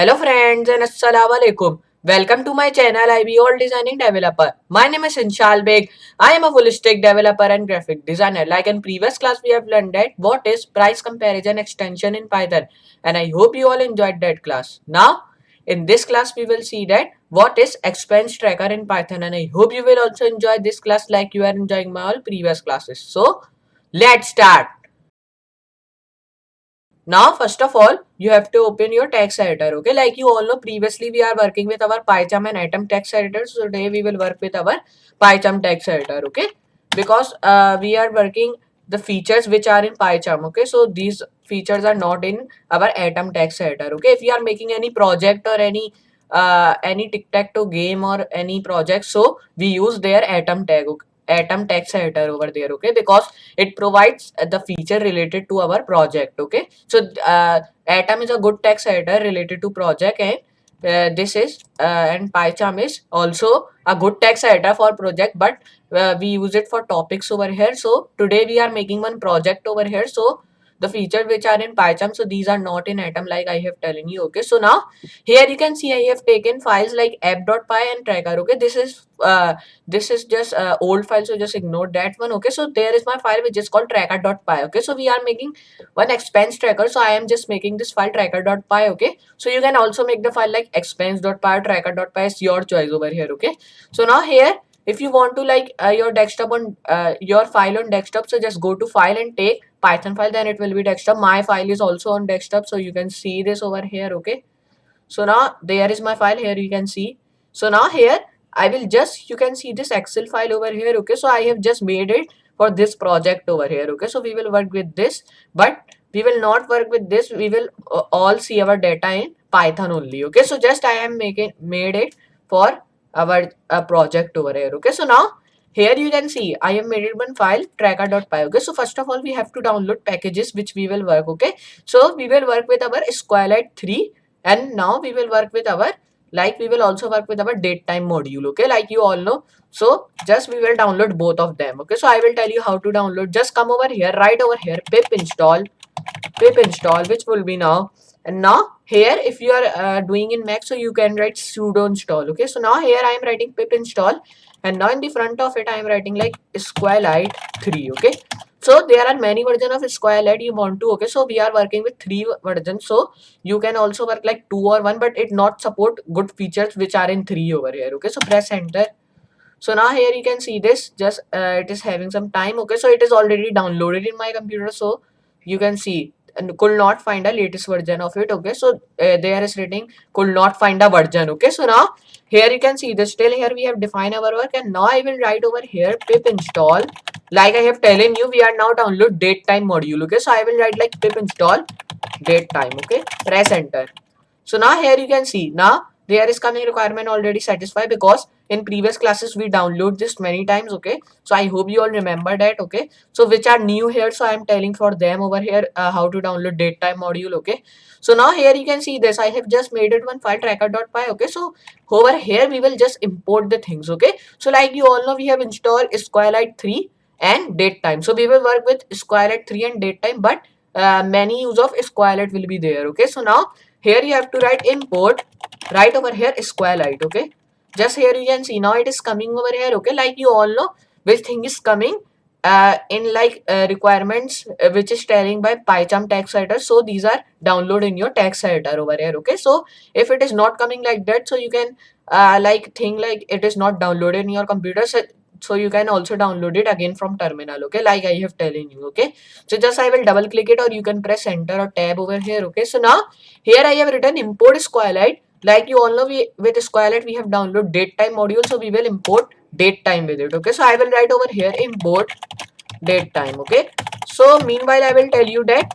Hello friends and assalamu alaikum. Welcome to my channel IBOL Designing Developer. My name is Inshal Beg. I am a full stack developer and graphic designer. Like in previous class we have learned that what is price comparison extension in Python, and I hope you all enjoyed that class. Now in this class we will see that what is expense tracker in Python, and I hope you will also enjoy this class like you are enjoying my all previous classes. So let's start. Now, first of all, you have to open your text editor. Okay, like you all know, previously we are working with our PyCharm and Atom text editor. So today we will work with our PyCharm text editor. Okay, because we are working the features which are in PyCharm. Okay, so these features are not in our Atom text editor. Okay, if you are making any project or any tic-tac-toe game or any project, so we use their Atom tag. Okay? Atom text editor over there. Okay, because it provides the feature related to our project. Okay, so Atom is a good text editor related to project, and this is and PyCharm is also a good text editor for project, but we use it for topics over here. So today we are making one project over here. So the features which are in PyCharm, so these are not in Atom, like I have telling you. Okay, so now here you can see I have taken files like app.py and tracker. Okay, this is just old file, so just ignore that one. Okay, so there is my file which is called tracker.py. Okay, so we are making one expense tracker, so I am just making this file tracker.py. Okay, so you can also make the file like expense.py or tracker.py, is your choice over here. Okay, so now here if you want to like your desktop on your file on desktop, so just go to file and take python file, then it will be desktop. My file is also on desktop, so you can see this over here. Okay, so now there is my file, here you can see. So now here I will just, you can see this excel file over here. Okay, so I have just made it for this project over here. Okay, so we will work with this, but we will not work with this. We will all see our data in python only. Okay, so just I am made it for our project over here. Okay, so now here you can see I have made it one file tracker.py. Okay, so first of all we have to download packages which we will work. Okay, so we will work with our SQLite 3, and now we will work with our, like we will also work with our datetime module. Okay, like you all know, so just we will download both of them. Okay, so I will tell you how to download. Just come over here, right over here, pip install, which will be now. And now here if you are doing in Mac, so you can write sudo install. Okay, so now here I am writing pip install, and now in the front of it I am writing like SQLite 3. Okay, so there are many versions of SQLite you want to. Okay, so we are working with 3 versions, so you can also work like 2 or 1, but it not support good features which are in 3 over here. Okay, so press enter. So now here you can see this, just it is having some time. Okay, so it is already downloaded in my computer, so you can see and could not find a latest version of it. Okay, so there is written could not find a version. Okay, so now here you can see this, still here we have defined our work, and now I will write over here pip install, like I have telling you, we are now download datetime module. Okay, so I will write like pip install datetime. Okay, press enter. So now here you can see, now there is coming requirement already satisfied, because in previous classes we download this many times. Okay, so I hope you all remember that. Okay, so which are new here, so I am telling for them over here how to download datetime module. Okay, so now here you can see this, I have just made it one file tracker.py. Okay, so over here we will just import the things. Okay, so like you all know, we have installed SQLite 3 and datetime, so we will work with SQLite 3 and datetime, but many use of SQLite will be there. Okay, so now here you have to write import, right over here SQLite. Okay, just here you can see now it is coming over here. Okay, like you all know which thing is coming in like requirements which is telling by PyCharm text editor, so these are download in your text editor over here. Okay, so if it is not coming like that, so you can like think like it is not downloaded in your computer, so you can also download it again from terminal. Okay, like I have telling you. Okay, so just I will double click it, or you can press enter or tab over here. Okay, so now here I have written import SQLite. Like you all know, we with SQLite we have download datetime module, so we will import datetime with it. Okay, so I will write over here import datetime. Okay, so meanwhile I will tell you that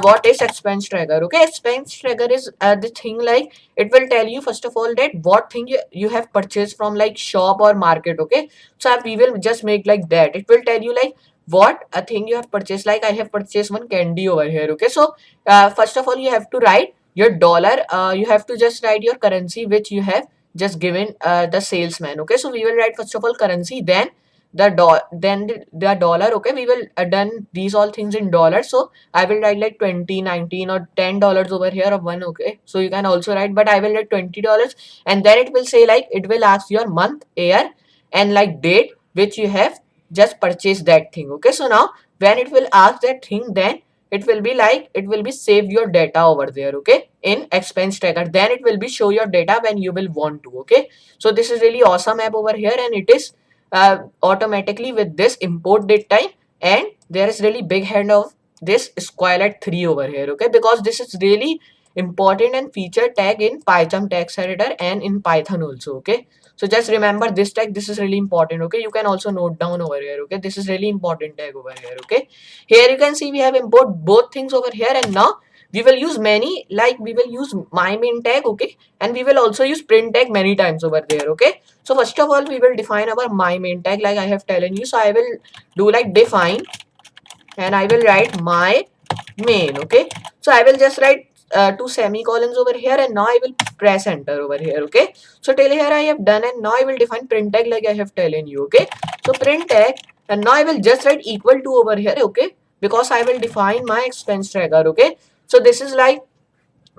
what is expense tracker. Okay, expense tracker is the thing, like it will tell you first of all that what thing you have purchased from like shop or market. Okay, so we will just make like that, it will tell you like what a thing you have purchased. Like I have purchased one candy over here. Okay, so first of all you have to write your dollar, you have to just write your currency which you have just given the salesman. Okay, so we will write first of all currency, then the dollar, okay, we will done these all things in dollars. So I will write like 20, 19 or $10 over here of one, okay. So you can also write, but I will write $20, and then it will say like it will ask your month, year, and like date which you have just purchased that thing, okay. So now when it will ask that thing, then it will be like it will be save your data over there, okay, in expense tracker. Then it will be show your data when you will want to, okay. So this is really awesome app over here, and it is automatically with this import date time, and there is really big hand of this Squalite 3 over here, okay, because this is really important and feature tag in Python text editor and in Python also, okay. So just remember this tag, this is really important, okay. You can also note down over here, okay. This is really important tag over here, okay. Here you can see we have import both things over here, and now we will use many, like we will use my main tag, okay, and we will also use print tag many times over there, okay. So first of all we will define our my main tag like I have telling you. So I will do like define, and I will write my main, okay. So I will just write two semicolons over here, and now I will press enter over here, okay. So till here I have done, and now I will define print tag like I have telling you, okay. So print tag, and now I will just write equal to over here, okay, because I will define my expense tracker, okay. So this is like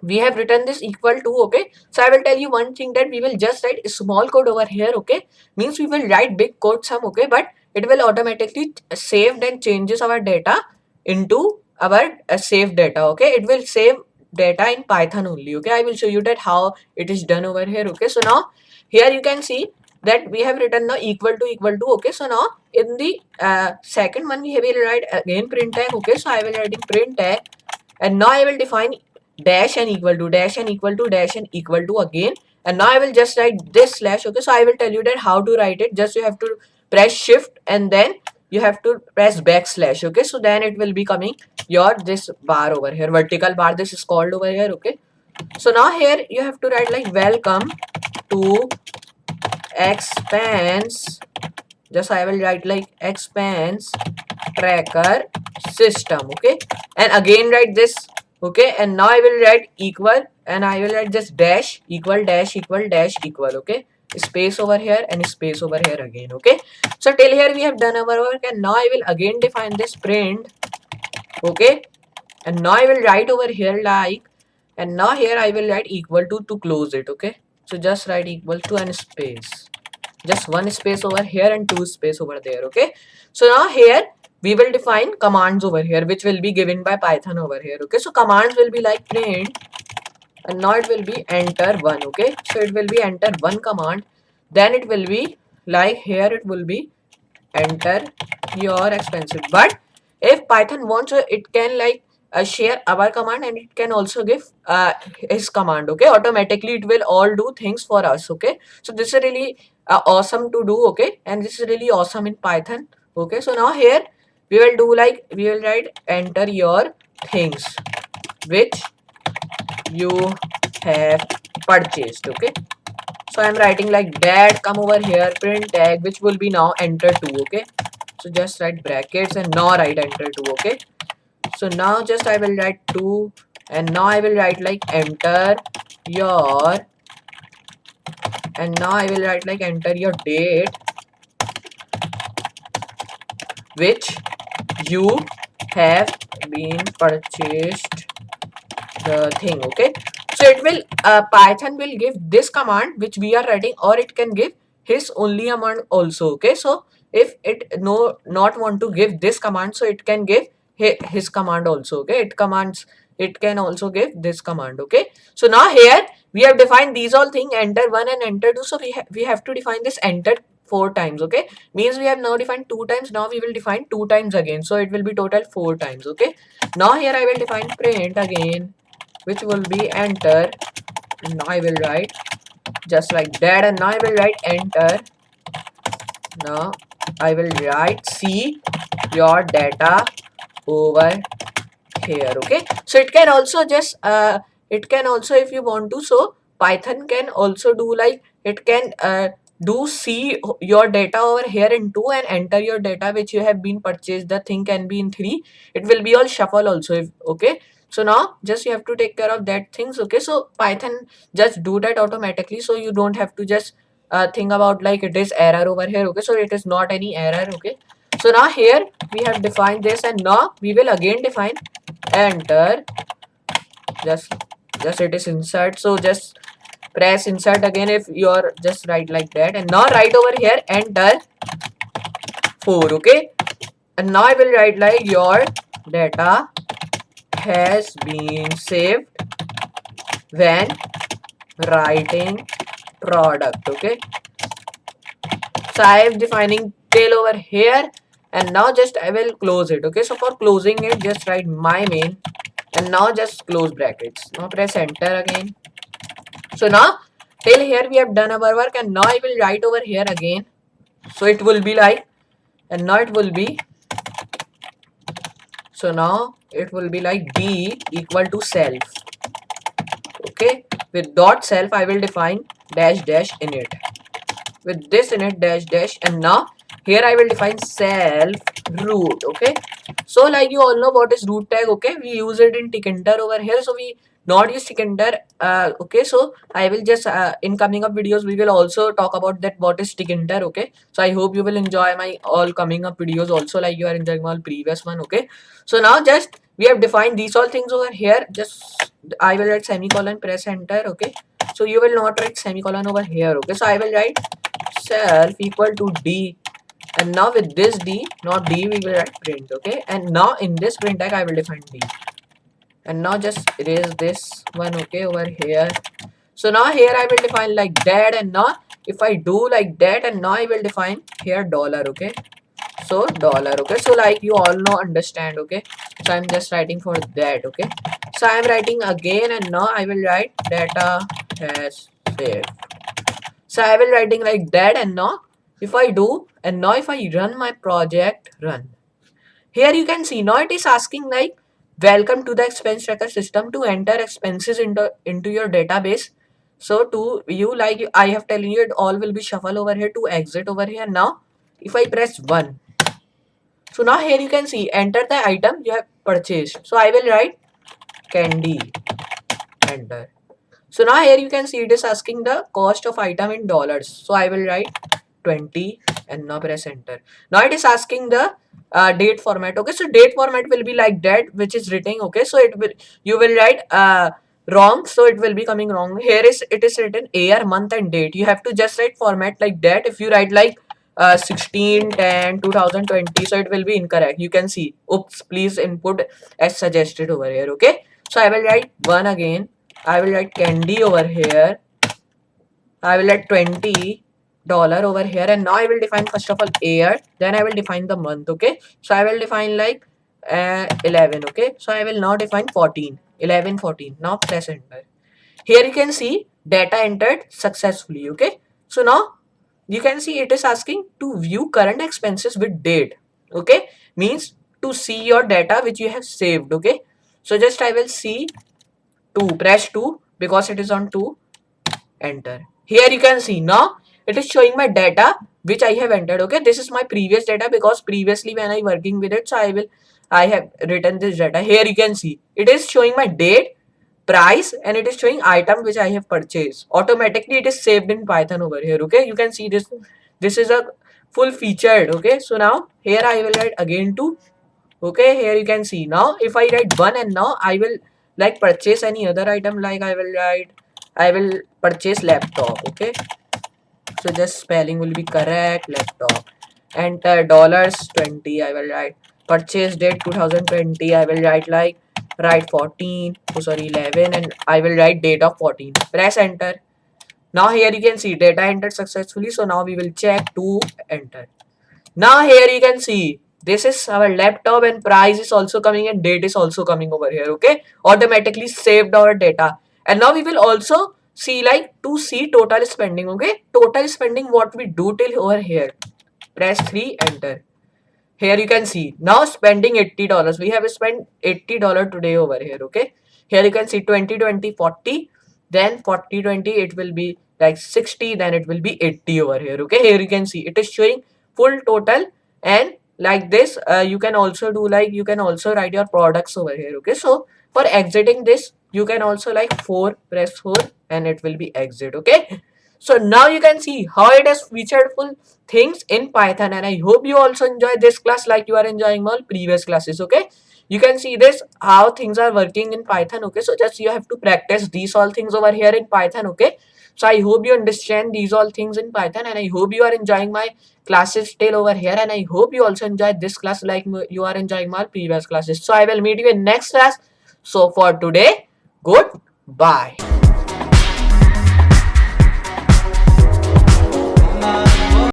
we have written this equal to, okay. So I will tell you one thing, that we will just write a small code over here, okay, means we will write big code some, okay, but it will automatically save and changes our data into our saved data, okay. It will save data in Python only, okay. I will show you that how it is done over here, okay. So now here you can see that we have written now equal to, okay. So now in the second one we will write again print tag, okay. So I will write in print tag, and now I will define dash and equal to, dash and equal to, dash and equal to again, and now I will just write this slash, okay. So I will tell you that how to write it. Just you have to press shift, and then you have to press backslash, okay. So then it will be coming your this bar over here, vertical bar, this is called over here, okay. So now here you have to write like welcome to expense, just I will write like expense tracker system, okay, and again write this, okay. And now I will write equal, and I will write just dash equal dash equal dash equal, okay, space over here and space over here again, okay. So till here we have done our work, and now I will again define this print, okay, and now I will write over here like, and now here I will write equal to close it, okay. So just write equal to and space, just one space over here and two space over there, okay. So now here we will define commands over here, which will be given by Python over here, okay. So commands will be like print, and now it will be enter one, okay. So it will be enter one command, then it will be like here it will be enter your expenses. But if Python wants, it can like share our command, and it can also give his command, okay. Automatically it will all do things for us, okay. So this is really awesome to do, okay, and this is really awesome in Python, okay. So now here we will do like we will write enter your things which you have purchased, okay. So I'm writing like that, come over here, print tag which will be now enter 2, okay. So just write brackets and now write enter 2, okay. So now just I will write 2, and now I will write like enter your, and now I will write like enter your date which you have been purchased the thing, okay. So it will Python will give this command which we are writing, or it can give his only command also, okay. So if it not want to give this command, so it can give his command also, okay. It can also give this command, okay. So now here we have defined these all thing, enter 1 and enter 2. So we have to define this enter 4 times, okay. Means we have now defined 2 times, now we will define 2 times again, so it will be total 4 times, okay. Now here I will define print again which will be enter, now I will write just like that, and now I will write enter, now I will write see your data over here, okay. So it can also just it can also, if you want to, so Python can also do like it can do see your data over here in 2 and enter your data which you have been purchased, the thing can be in 3, it will be all shuffle also, if okay. So now just you have to take care of that things, okay. So Python just do that automatically, so you don't have to just think about like it is error over here. Okay, so it is not any error. Okay, so now here we have defined this, and now we will again define enter. Just it is insert, so just press insert again if you're just write like that, and now write over here enter 4. Okay, and now I will write like your data has been saved when writing product. Okay, so I am defining tail over here, and now just I will close it. Okay, so for closing it, just write my main, and now just close brackets. Now press enter again. So now till here we have done our work, and now I will write over here again. So it will be like, and now it will be, so now it will be like d equal to self. Okay, with dot self I will define dash dash init. With this init dash dash, and now here I will define self root. Okay, so like you all know what is root tag. Okay, we use it in Tkinter over here, so we not use Tkinter. Okay, so I will just in coming up videos we will also talk about that what is Tkinter. Okay, so I hope you will enjoy my all coming up videos also, like you are enjoying all previous one. Okay, so now just we have defined these all things over here. Just I will write semicolon, press enter. Okay, so you will not write semicolon over here. Okay, so I will write self equal to d, and now with this d, not d, we will write print. Okay, and now in this print tag I will define d, and now just erase this one. Okay, over here, so now here I will define like that, and now if I do like that, and now I will define here dollar. Okay, so dollar. Okay, so like you all know understand. Okay, so I'm just writing for that. Okay, so I'm writing again, and now I will write data has saved. So I will writing like that, and now if I do, and now if I run my project, run. Here you can see now it is asking like welcome to the expense tracker system to enter expenses into your database. So to you like I have telling you it all will be shuffle over here to exit over here. Now if I press 1, so now here you can see enter the item you have purchased. So I will write candy, enter. So now here you can see it is asking the cost of item in dollars. So I will write 20, and now press enter. Now it is asking the date format. Okay, so date format will be like that which is written. Okay, so it will, you will write wrong, so it will be coming wrong. Here is it is written year, month and date. You have to just write format like that. If you write like 16/10/2020, so it will be incorrect. You can see, oops, please input as suggested over here. Okay, so I will write 1 again. I will write candy over here. I will write $20 over here, and now I will define first of all year, then I will define the month. Okay, so I will define like 11. Okay, so I will now define 14, 11, 14. Now press enter. Here you can see data entered successfully. Okay, so now you can see it is asking to view current expenses with date. Okay, means to see your data which you have saved. Okay, so just I will see 2, press 2 because it is on 2, enter. Here you can see now it is showing my data which I have entered. Okay, this is my previous data because previously when I working with it, so I have written this data. Here you can see it is showing my date, price, and it is showing item which I have purchased. Automatically it is saved in Python over here. Okay, you can see this is a full featured. Okay, so now here I will write again 2. Okay, here you can see now if I write 1, and now I will like purchase any other item, like I will purchase laptop. Okay, so just spelling will be correct, laptop, enter dollars 20. I will write purchase date 2020. I will write like write 14, oh sorry 11, and I will write date of 14. Press enter. Now here you can see data entered successfully. So now we will check to enter. Now here you can see this is our laptop, and price is also coming and date is also coming over here. Okay, automatically saved our data. And now we will also see like to see total spending. Okay, total spending what we do till over here. Press 3, enter. Here you can see now spending $80. We have spent $80 today over here. Okay, here you can see 20, 40, then 40, 20, it will be like 60, then it will be 80 over here. Okay, here you can see it is showing full total, and like this you can also do like you can also write your products over here. Okay, so for exiting this you can also like 4, press 4, and it will be exit. Okay, So now you can see how it has featureful things in Python, and I hope you also enjoy this class like you are enjoying all previous classes. Okay, you can see this how things are working in Python. Okay, so just you have to practice these all things over here in Python. Okay, so I hope you understand these all things in Python, and I hope you are enjoying my classes till over here, and I hope you also enjoyed this class like you are enjoying my previous classes. So I will meet you in next class. So for today, goodbye.